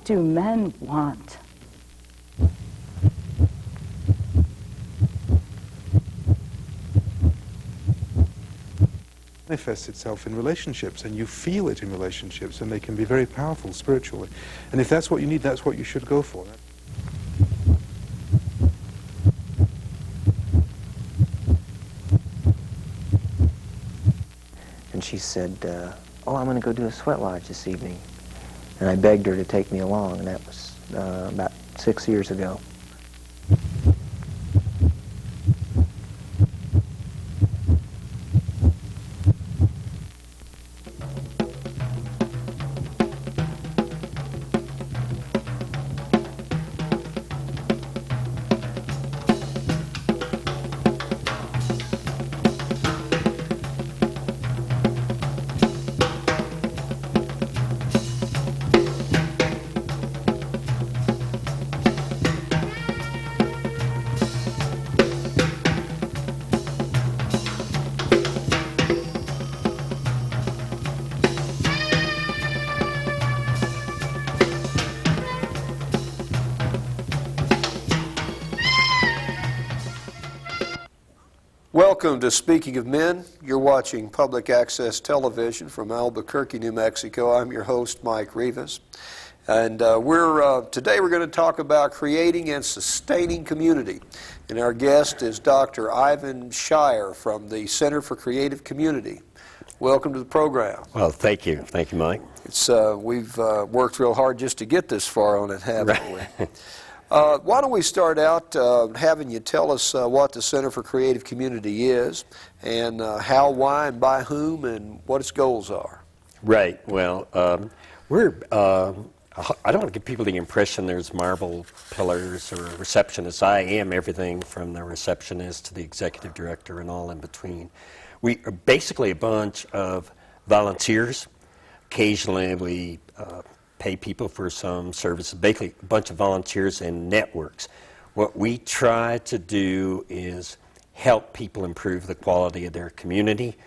do men want? Manifests itself in relationships, and you feel it in relationships, and they can be very powerful spiritually. And if that's what you need, that's what you should go for. And she said, oh, I'm going to go do a sweat lodge this evening. And I begged her to take me along, and that was about 6 years ago. Welcome to Speaking of Men. You're watching public access television from Albuquerque, New Mexico. I'm your host, Mike Rivas. And today we're going to talk about creating and sustaining community. And our guest is Dr. Ivan Scheier from the Center for Creative Community. Welcome to the program. Well, thank you. Thank you, Mike. We've worked real hard just to get this far on it, haven't we? Why don't we start out having you tell us what the Center for Creative Community is, and how, why, and by whom, and what its goals are. Right. Well, I don't want to give people the impression there's marble pillars or receptionists. I am everything from the receptionist to the executive director and all in between. We are basically a bunch of volunteers. Occasionally we pay people for some services, basically a bunch of volunteers and networks. What we try to do is help people improve the quality of their community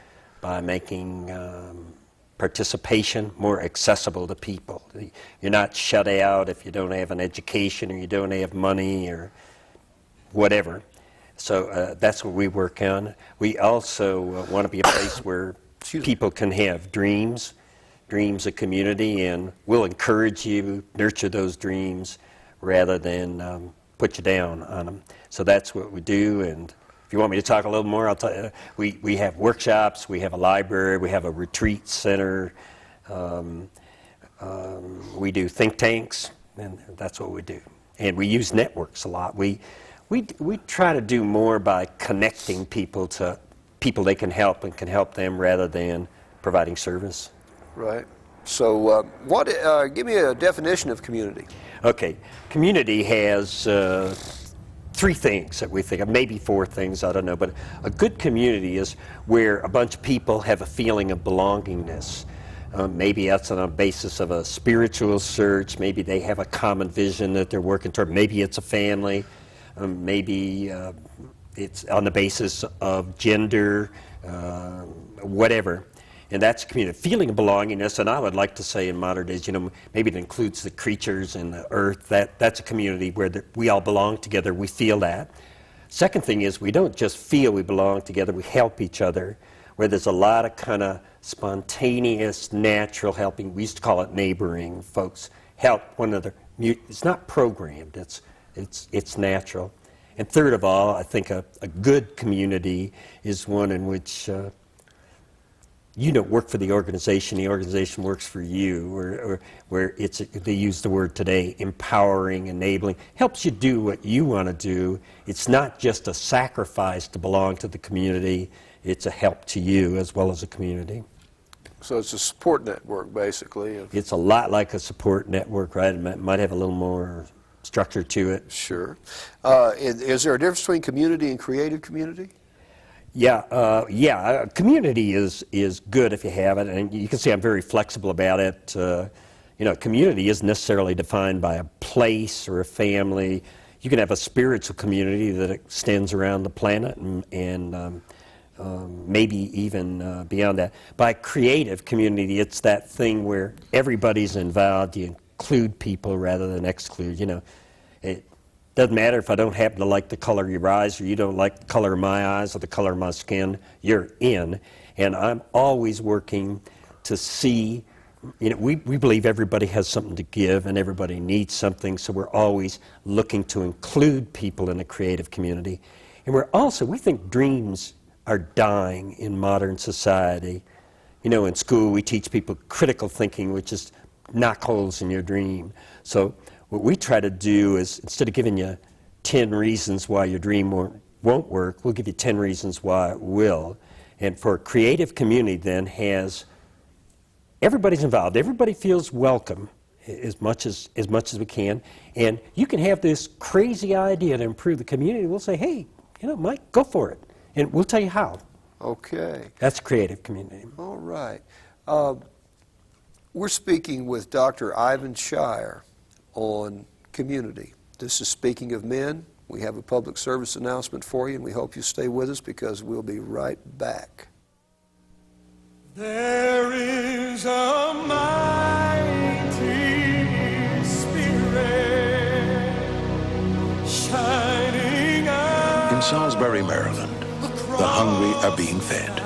by making participation more accessible to people. You're not shut out if you don't have an education or you don't have money or whatever. So that's what we work on. We also want to be a place where people can have dreams of community, and we'll encourage you, nurture those dreams rather than put you down on them. So that's what we do, and if you want me to talk a little more, I'll tell you. We have workshops, we have a library, we have a retreat center, we do think tanks, and that's what we do. And we use networks a lot. We try to do more by connecting people to people they can help and can help them rather than providing service. Right. So give me a definition of community. Okay. Community has three things that we think of, maybe four things, I don't know. But a good community is where a bunch of people have a feeling of belongingness. Maybe that's on a basis of a spiritual search. Maybe they have a common vision that they're working toward. Maybe it's a family. Maybe it's on the basis of gender, whatever. And that's community. Feeling of belongingness, and I would like to say in modern days, maybe it includes the creatures and the earth. That's a community where we all belong together. We feel that. Second thing is we don't just feel we belong together, we help each other, where there's a lot of kind of spontaneous, natural helping. We used to call it neighboring. Folks help one another. It's not programmed. It's natural. And third of all, I think a good community is one in which you don't work for the organization works for you, or where they use the word today, empowering, enabling, helps you do what you want to do. It's not just a sacrifice to belong to the community, it's a help to you as well as a community. So it's a support network, basically. It's a lot like a support network, right? It might have a little more structure to it. Sure. Is there a difference between community and creative community? Yeah. Community is good if you have it, and you can see I'm very flexible about it. Community isn't necessarily defined by a place or a family. You can have a spiritual community that extends around the planet and maybe even beyond that. By creative community, it's that thing where everybody's involved. You include people rather than exclude. You know, it doesn't matter if I don't happen to like the color of your eyes, or you don't like the color of my eyes or the color of my skin. You're in, and I'm always working to see. You know, we believe everybody has something to give and everybody needs something, so we're always looking to include people in a creative community. And we think dreams are dying in modern society. You know, in school we teach people critical thinking, which is knock holes in your dream. So what we try to do is, instead of giving you 10 reasons why your dream won't work, we'll give you 10 reasons why it will. And for a creative community then everybody's involved. Everybody feels welcome as much as we can. And you can have this crazy idea to improve the community. We'll say, hey, you know, Mike, go for it. And we'll tell you how. Okay. That's a creative community. All right. We're speaking with Dr. Ivan Scheier on community. This is Speaking of Men. We have a public service announcement for you, and we hope you stay with us because we'll be right back. There is a mighty spirit shining out. In Salisbury, Maryland, the hungry are being fed.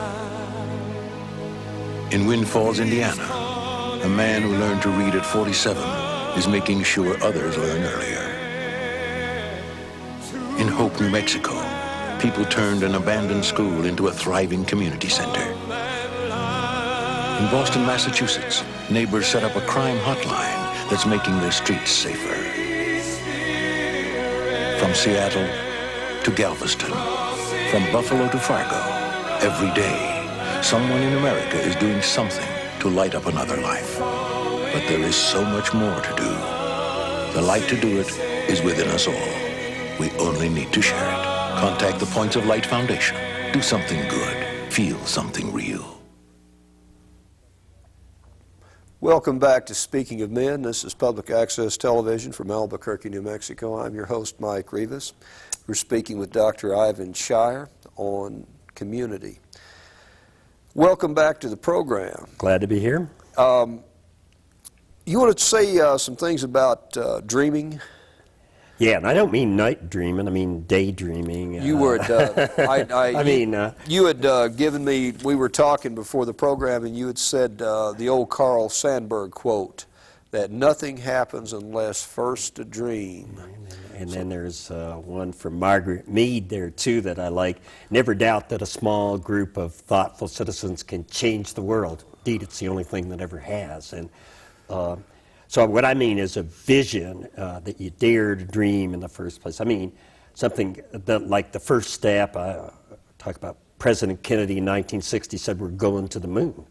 In Wind Falls, Indiana, a man who learned to read at 47 is making sure others learn earlier. In Hope, New Mexico, people turned an abandoned school into a thriving community center. In Boston, Massachusetts, neighbors set up a crime hotline that's making their streets safer. From Seattle to Galveston, from Buffalo to Fargo, every day, someone in America is doing something to light up another life. But there is so much more to do. The light to do it is within us all. We only need to share it. Contact the Points of Light Foundation. Do something good. Feel something real. Welcome back to Speaking of Men. This is Public Access Television from Albuquerque, New Mexico. I'm your host, Mike Rivas. We're speaking with Dr. Ivan Scheier on community. Welcome back to the program. Glad to be here. You want to say some things about dreaming? Yeah, and I don't mean night dreaming, I mean daydreaming. You were, you had given me, we were talking before the program, and you had said the old Carl Sandburg quote, that nothing happens unless first a dream. And then there's one from Margaret Mead there, too, that I like. Never doubt that a small group of thoughtful citizens can change the world. Indeed, it's the only thing that ever has. And so what I mean is a vision that you dare to dream in the first place. I mean, something that, like the first step, I talk about President Kennedy in 1960 said we're going to the moon.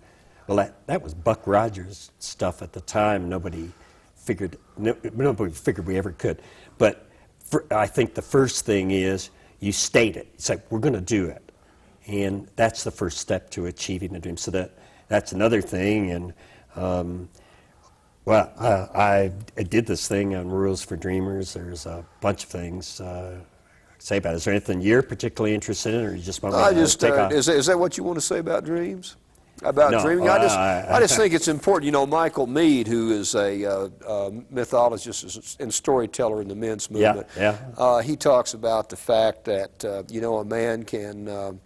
Well, that was Buck Rogers stuff at the time. Nobody figured we ever could. But I think the first thing is you state it. It's like, we're going to do it. And that's the first step to achieving the dream. So that's another thing. And well, I did this thing on Rules for Dreamers. There's a bunch of things to say about it. Is there anything you're particularly interested in, or you just want to take off? Is that what you want to say about dreams? About dreaming? I just think it's important. You know, Michael Mead, who is a mythologist and storyteller in the men's movement, he talks about the fact that, you know, a man can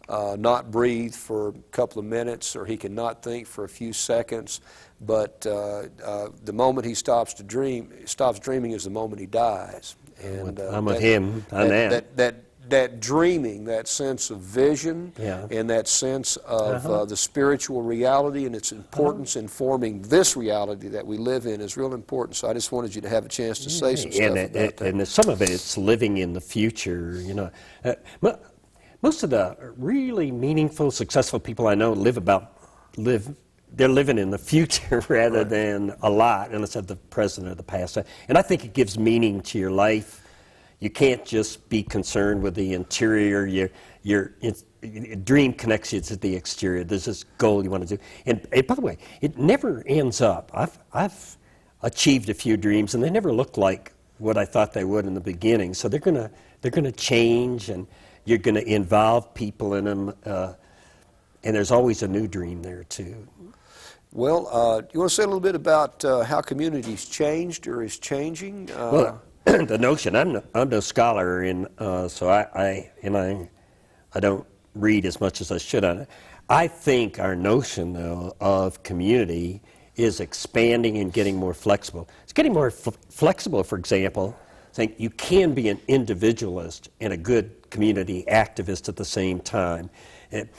not breathe for a couple of minutes, or he can not think for a few seconds, but the moment he stops dreaming is the moment he dies. And I'm with him on that. That dreaming, that sense of vision, and that sense of the spiritual reality and its importance in forming this reality that we live in is real important. So I just wanted you to have a chance to say some stuff about that. And some of it's living in the future. You know, most of the really meaningful, successful people I know they're living in the future rather than a lot, and instead of the present or the past. And I think it gives meaning to your life. You can't just be concerned with the interior. Your dream connects you to the exterior. There's this goal you want to do. And by the way, it never ends up. I've achieved a few dreams, and they never look like what I thought they would in the beginning. So they're gonna change, and you're gonna involve people in them. And there's always a new dream there too. Well, you want to say a little bit about how community's changed or is changing? Well, the notion, I'm no scholar, so I don't read as much as I should on it. I think our notion, though, of community is expanding and getting more flexible. It's getting more flexible, for example, saying you can be an individualist and a good community activist at the same time.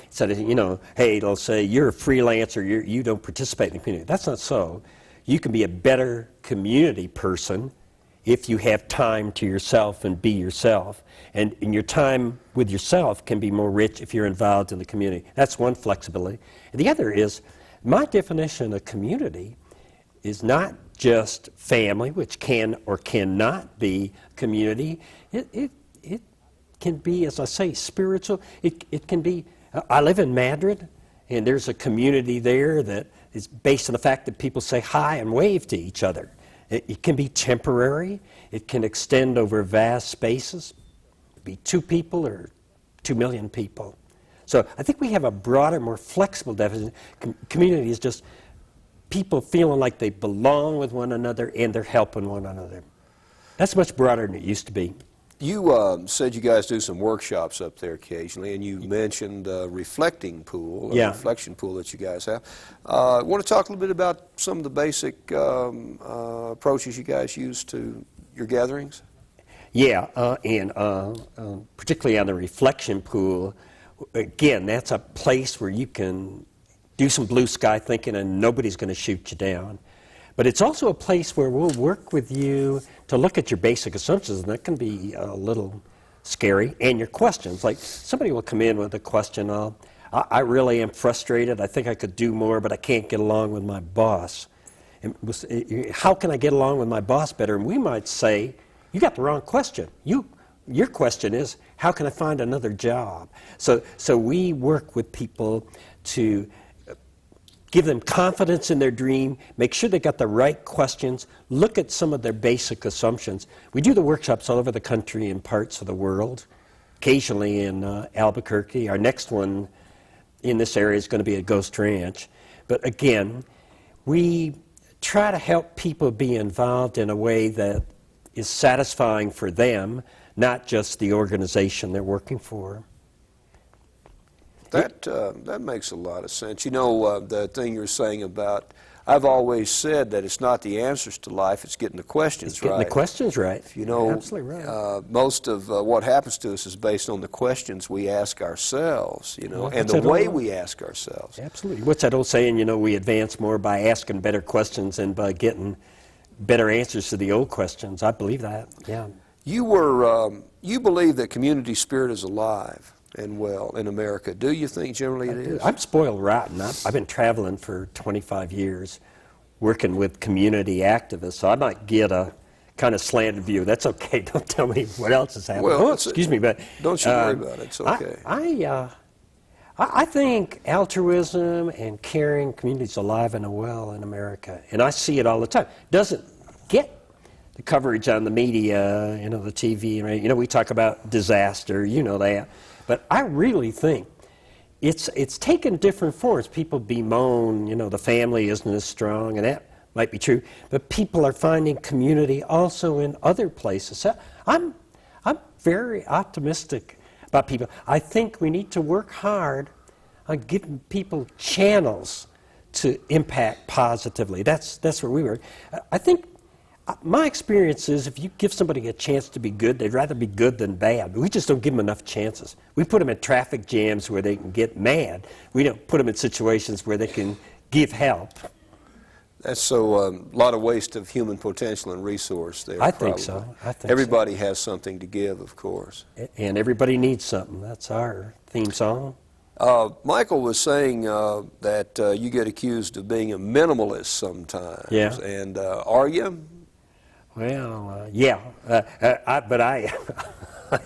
So that, you know, hey, they'll say you're a freelancer, you don't participate in the community. That's not so. You can be a better community person if you have time to yourself and be yourself. And your time with yourself can be more rich if you're involved in the community. That's one flexibility. And the other is, my definition of community is not just family, which can or cannot be community. It can be, as I say, spiritual. It can be, I live in Madrid, and there's a community there that is based on the fact that people say hi and wave to each other. It can be temporary. It can extend over vast spaces. Be 2 people or 2 million people. So I think we have a broader, more flexible definition. Community is just people feeling like they belong with one another and they're helping one another. That's much broader than it used to be. You said you guys do some workshops up there occasionally, and you mentioned a reflecting pool, a reflection pool that you guys have. Want to talk a little bit about some of the basic approaches you guys use to your gatherings? Yeah, and particularly on the reflection pool, again, that's a place where you can do some blue sky thinking and nobody's going to shoot you down. But it's also a place where we'll work with you to look at your basic assumptions, and that can be a little scary, and your questions. Like somebody will come in with a question, I really am frustrated, I think I could do more, but I can't get along with my boss. And how can I get along with my boss better? And we might say, you got the wrong question. Your question is, how can I find another job? So we work with people to give them confidence in their dream, make sure they got the right questions, look at some of their basic assumptions. We do the workshops all over the country in parts of the world, occasionally in Albuquerque. Our next one in this area is going to be at Ghost Ranch. But again, we try to help people be involved in a way that is satisfying for them, not just the organization they're working for. That makes a lot of sense. You know, the thing you're saying about, I've always said that it's not the answers to life, it's getting the questions right. Getting the questions right. You know, absolutely right. Most of what happens to us is based on the questions we ask ourselves, you know, and the way we ask ourselves. Absolutely. What's that old saying, you know, we advance more by asking better questions than by getting better answers to the old questions. I believe that, yeah. You believe that community spirit is alive and well in America. Do you think generally it is? I'm spoiled rotten. I've been traveling for 25 years working with community activists, so I might get a kind of slanted view. That's okay. Don't tell me what else is happening. Well, excuse me, but don't you worry about it. It's okay. I think altruism and caring communities alive and well in America, and I see it all the time. Doesn't get the coverage on the media, you know, the TV, right? You know, we talk about disaster, you know that. But I really think it's taken different forms. People bemoan, you know, the family isn't as strong, and that might be true. But people are finding community also in other places. So I'm very optimistic about people. I think we need to work hard on giving people channels to impact positively. That's where we work. I think my experience is if you give somebody a chance to be good, they'd rather be good than bad. We just don't give them enough chances. We put them in traffic jams where they can get mad. We don't put them in situations where they can give help. That's so a lot of waste of human potential and resource there. I think so. Everybody has something to give, of course. And everybody needs something. That's our theme song. Michael was saying that you get accused of being a minimalist sometimes. Yeah. And are you? Well, yeah, but I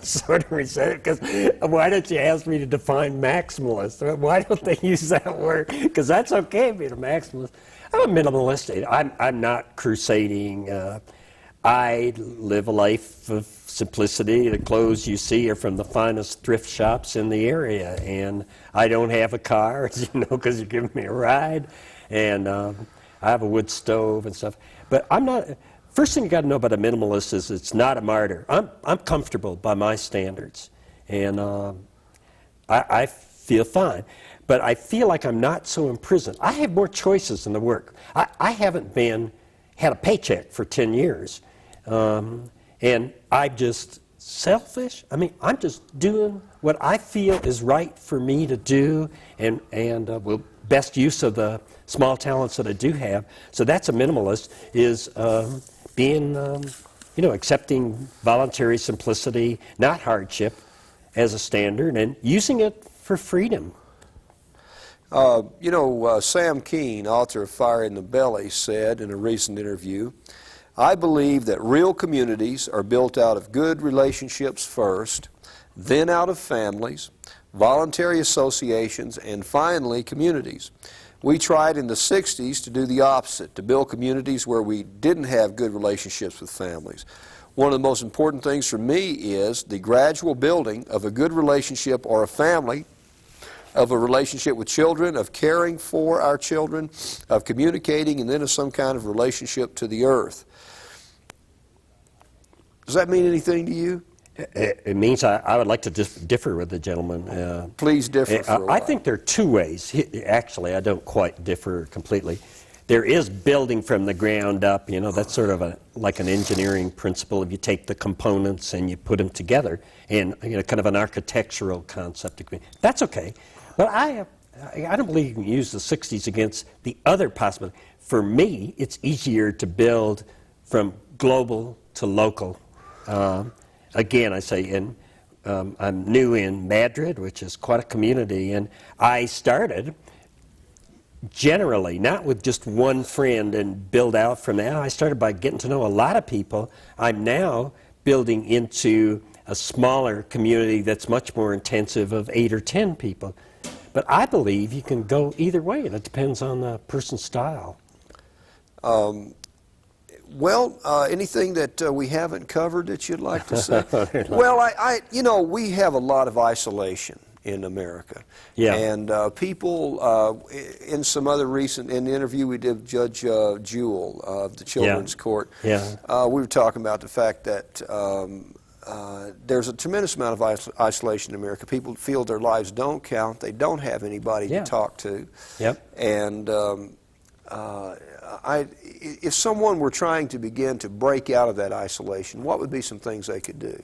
sort of resent it because why don't you ask me to define maximalist? Why don't they use that word? Because that's okay being a maximalist. I'm a minimalist. I'm not crusading. I live a life of simplicity. The clothes you see are from the finest thrift shops in the area, and I don't have a car, as you know, because you're giving me a ride. And I have a wood stove and stuff. But I'm not, first thing you got to know about a minimalist is it's not a martyr. I'm comfortable by my standards. And I feel fine. But I feel like I'm not so imprisoned. I have more choices in the work. I haven't had a paycheck for 10 years. And I'm just selfish. I mean, I'm just doing what I feel is right for me to do and well, best use of the small talents that I do have. So that's a minimalist, is being, accepting voluntary simplicity, not hardship, as a standard, and using it for freedom. Sam Keene, author of Fire in the Belly, said in a recent interview, "I believe that real communities are built out of good relationships first, then out of families, voluntary associations, and finally communities. We tried in the 60s to do the opposite, to build communities where we didn't have good relationships with families. One of the most important things for me is the gradual building of a good relationship or a family, of a relationship with children, of caring for our children, of communicating, and then of some kind of relationship to the earth." Does that mean anything to you? It means I would like to differ with the gentleman. Please differ for a while. I think there are two ways. Actually, I don't quite differ completely. There is building from the ground up. That's sort of like an engineering principle. If you take the components and you put them together, and kind of an architectural concept. That's okay. But I don't believe you can use the 60s against the other possibility. For me, it's easier to build from global to local. Again, I say, I'm new in Madrid, which is quite a community, and I started generally, not with just one friend and build out from that. I started by getting to know a lot of people. I'm now building into a smaller community that's much more intensive of 8 or 10 people. But I believe you can go either way, and it depends on the person's style. Anything that we haven't covered that you'd like to say? Well, we have a lot of isolation in America. Yeah. And people, in some other in the interview we did with Judge Jewell of the Children's Court, we were talking about the fact that there's a tremendous amount of isolation in America. People feel their lives don't count. They don't have anybody to talk to. Yep. And if someone were trying to begin to break out of that isolation, what would be some things they could do?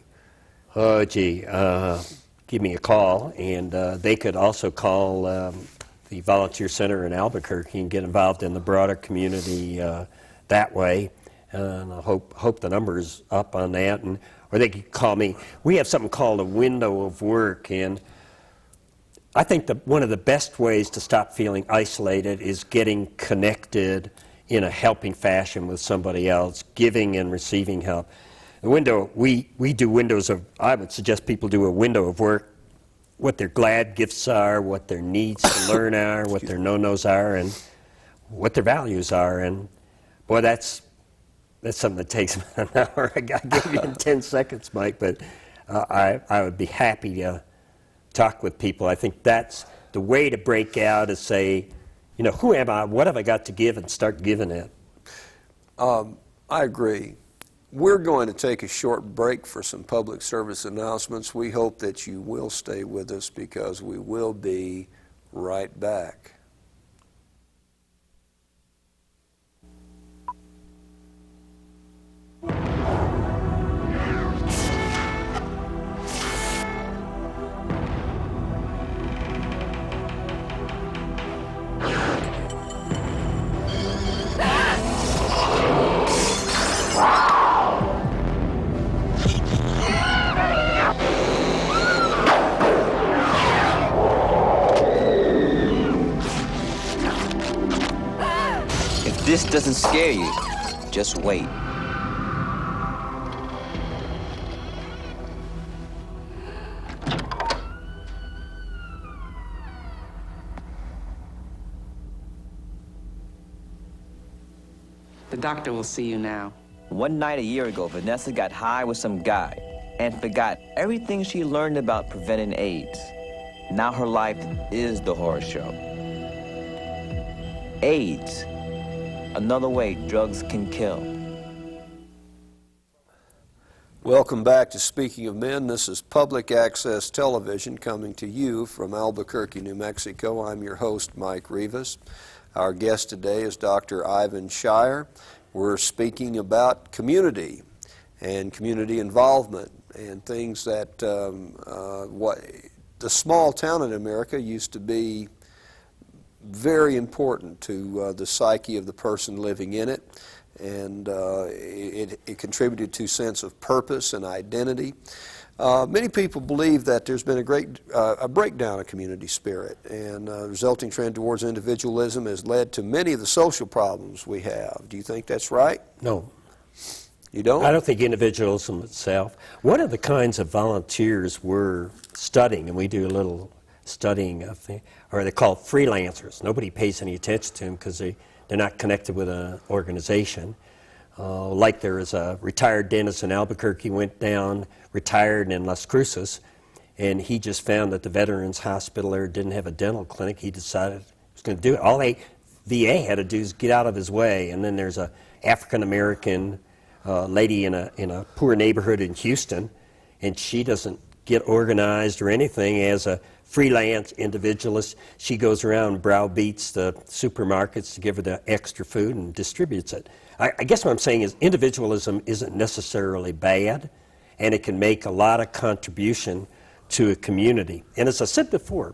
Oh, gee, give me a call, and they could also call the Volunteer Center in Albuquerque and get involved in the broader community that way. And I hope the number's up on that, or they could call me. We have something called a window of work, and I think that one of the best ways to stop feeling isolated is getting connected in a helping fashion with somebody else, giving and receiving help. The window, we do windows of, I would suggest people do a window of work, what their glad gifts are, what their needs to learn are, what their no-nos are, and what their values are. And boy, that's something that takes about an hour. I gave you in 10 seconds, Mike, but I would be happy to talk with people. I think that's the way to break out, is say, who am I? What have I got to give? And start giving it. I agree. We're going to take a short break for some public service announcements. We hope that you will stay with us, because we will be right back. If this doesn't scare you, just wait. The doctor will see you now. One night a year ago, Vanessa got high with some guy and forgot everything she learned about preventing AIDS. Now her life is the horror show. AIDS, another way drugs can kill. Welcome back to Speaking of Men. This is Public Access Television coming to you from Albuquerque, New Mexico. I'm your host, Mike Rivas. Our guest today is Dr. Ivan Scheier. We're speaking about community and community involvement and things that what the small town in America used to be very important to the psyche of the person living in it, and it contributed to a sense of purpose and identity. Many people believe that there's been a breakdown of community spirit, and the resulting trend towards individualism has led to many of the social problems we have. Do you think that's right? No. You don't? I don't think individualism itself. One of the kinds of volunteers we're studying, and we do a little studying of they're called freelancers. Nobody pays any attention to them because they're not connected with an organization. Like there is a retired dentist in Albuquerque, went down, retired in Las Cruces, and he just found that the Veterans Hospital there didn't have a dental clinic. He decided he was going to do it. All VA had to do is get out of his way. And then there's a African-American lady in a poor neighborhood in Houston, and she doesn't get organized or anything as a freelance individualist. She goes around and browbeats the supermarkets to give her the extra food and distributes it. I guess what I'm saying is individualism isn't necessarily bad, and it can make a lot of contribution to a community. And as I said before,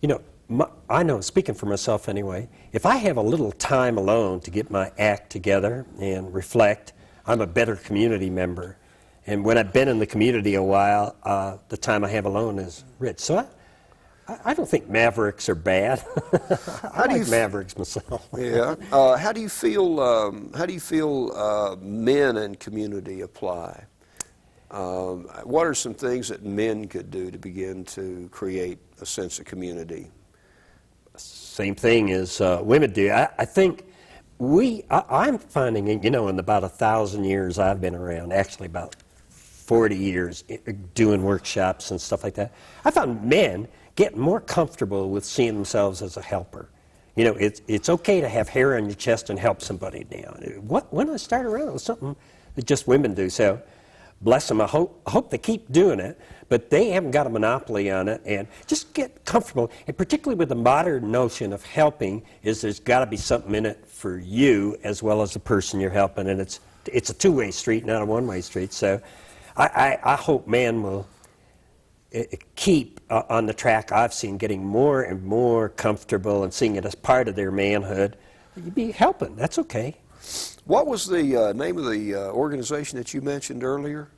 you know, I know, speaking for myself anyway, if I have a little time alone to get my act together and reflect, I'm a better community member. And when I've been in the community a while, the time I have alone is rich. So I don't think mavericks are bad. I like mavericks myself. Yeah. How do you feel? Men and community apply? What are some things that men could do to begin to create a sense of community? Same thing as women do. I think I'm finding, you know, in about 1,000 years I've been around, actually about 40 years doing workshops and stuff like that, I found men get more comfortable with seeing themselves as a helper. You know, it's okay to have hair on your chest and help somebody down. When I started around, it was something that just women do. So, bless them. I hope they keep doing it, but they haven't got a monopoly on it. And just get comfortable. And particularly with the modern notion of helping, is there's got to be something in it for you as well as the person you're helping. And it's a two-way street, not a one-way street. So, I hope men will keep on the track I've seen, getting more and more comfortable and seeing it as part of their manhood. You'd be helping. That's okay. What was the name of the organization that you mentioned earlier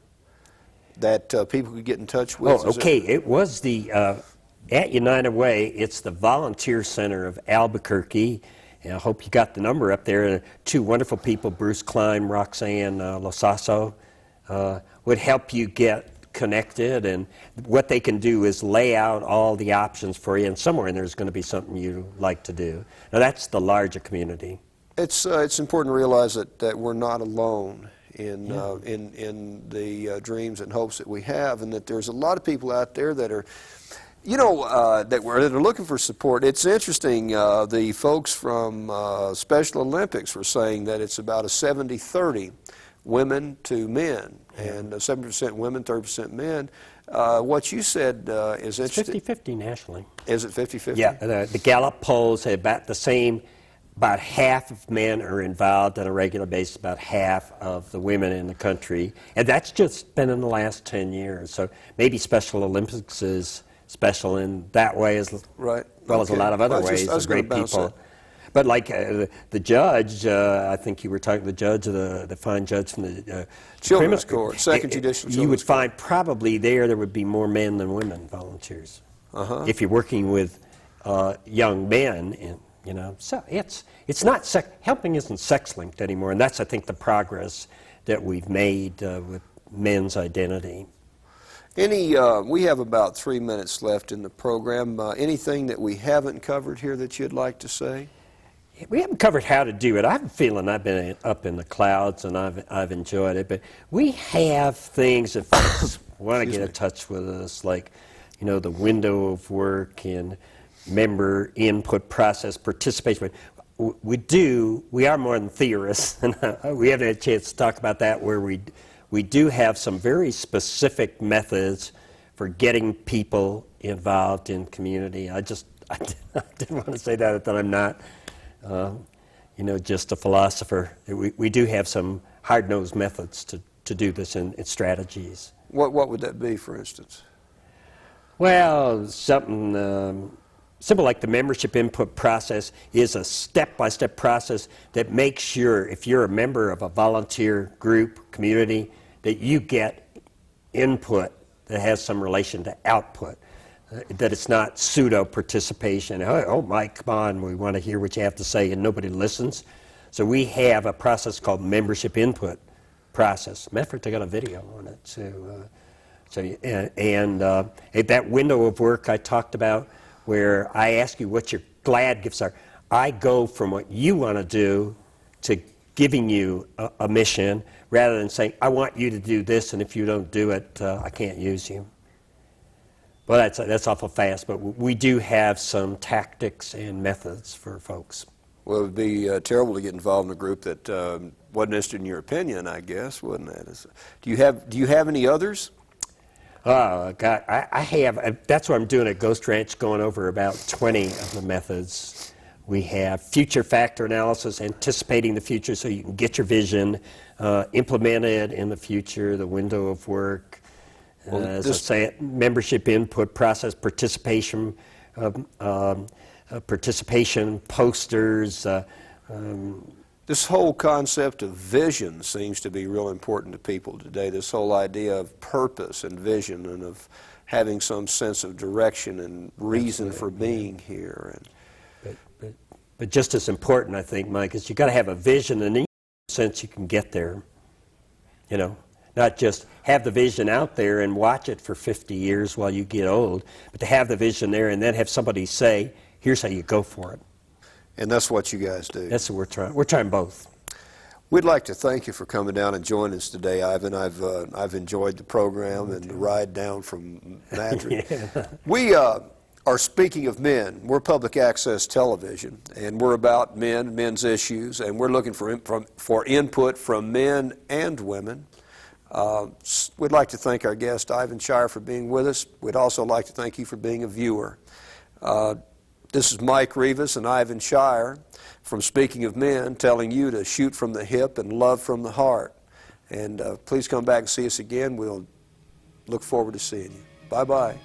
that people could get in touch with? Oh, okay. It was the, at United Way, it's the Volunteer Center of Albuquerque. And I hope you got the number up there. Two wonderful people, Bruce Klein, Roxanne Losasso, would help you get connected, and what they can do is lay out all the options for you, and somewhere in there's going to be something you like to do. Now that's the larger community. It's important to realize that we're not alone in the dreams and hopes that we have, and that there's a lot of people out there that are, you know, that are looking for support. It's interesting, the folks from Special Olympics were saying that it's about a 70-30 women to men, and 70% women, 30% men. What you said is interesting. It's 50-50 nationally. Is it 50-50? Yeah, the Gallup polls say about the same. About half of men are involved on a regular basis, about half of the women in the country. And that's just been in the last 10 years. So maybe Special Olympics is special in that way as well as a lot of other ways. There's great people. But like the judge, I think you were talking, the judge, the fine judge from the Children's Court, Second Judicial Children's You would Court. find probably there would be more men than women volunteers. If you're working with young men, and you know, so it's not helping isn't sex linked anymore, and that's I think the progress that we've made with men's identity. We have about 3 minutes left in the program. Anything that we haven't covered here that you'd like to say? We haven't covered how to do it. I have a feeling I've been up in the clouds and I've enjoyed it, but we have things that folks want to get in touch with us, like, you know, the window of work and member input process participation. we are more than theorists, and we haven't had a chance to talk about that, where we do have some very specific methods for getting people involved in community. I didn't want to say that I'm not, just a philosopher. We do have some hard-nosed methods to do this in strategies. What would that be, for instance? Well, something simple like the membership input process is a step-by-step process that makes sure, if you're a member of a volunteer group, community, that you get input that has some relation to output, that it's not pseudo-participation. Oh, Mike, come on, we want to hear what you have to say, and nobody listens. So we have a process called membership input process. Matter of fact, I got a video on it. That window of work I talked about, where I ask you what your glad gifts are. I go from what you want to do to giving you a mission, rather than saying, I want you to do this, and if you don't do it, I can't use you. Well, that's awful fast, but we do have some tactics and methods for folks. Well, it would be terrible to get involved in a group that wasn't interested in your opinion, I guess, wouldn't it? Do you have any others? Oh, God, I have. That's what I'm doing at Ghost Ranch, going over about 20 of the methods. We have future factor analysis, anticipating the future so you can get your vision, implement it in the future, the window of work. As I say, membership input process, participation posters. This whole concept of vision seems to be real important to people today. This whole idea of purpose and vision, and of having some sense of direction and reason for being here. But just as important, I think, Mike, is you got to have a vision, and in a sense you can get there. Not just have the vision out there and watch it for 50 years while you get old, but to have the vision there and then have somebody say, here's how you go for it. And that's what you guys do. That's what we're trying. We're trying both. We'd like to thank you for coming down and joining us today, Ivan. I've enjoyed the program and the ride down from Madrid. Yeah. We are Speaking of Men. We're public access television, and we're about men's issues, and we're looking for input from men and women. We'd like to thank our guest, Ivan Scheier, for being with us. We'd also like to thank you for being a viewer. This is Mike Rivas and Ivan Scheier from Speaking of Men, telling you to shoot from the hip and love from the heart. And please come back and see us again. We'll look forward to seeing you. Bye-bye.